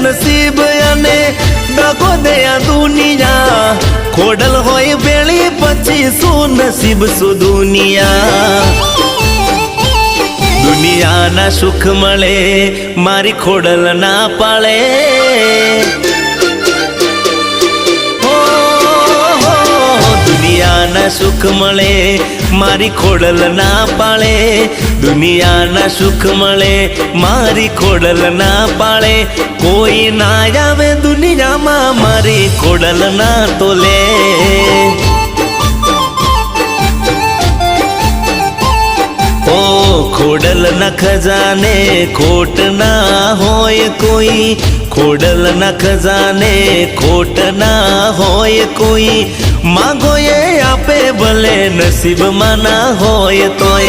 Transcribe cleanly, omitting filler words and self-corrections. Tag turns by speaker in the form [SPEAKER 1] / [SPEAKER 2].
[SPEAKER 1] नसीब अने दगो दे आ दुनिया खोडल होय वेली पछी सु नसीब सु दुनिया दुनिया ना सुख मळे मारी खोडल ना पाळे दुनिया ना सुख मळे मारी खोडल ना पाळे दुनिया ना सुख मळे मारी खोडल ना पाळे कोई ना आवे दुनिया मा मारी खोडल ना तोले ओ खोडल न खजाने खोट ना होय कोई खोडल न खजाने खोट ना होय कोई मांगो ये आपे भले नसीब माना होय तोय।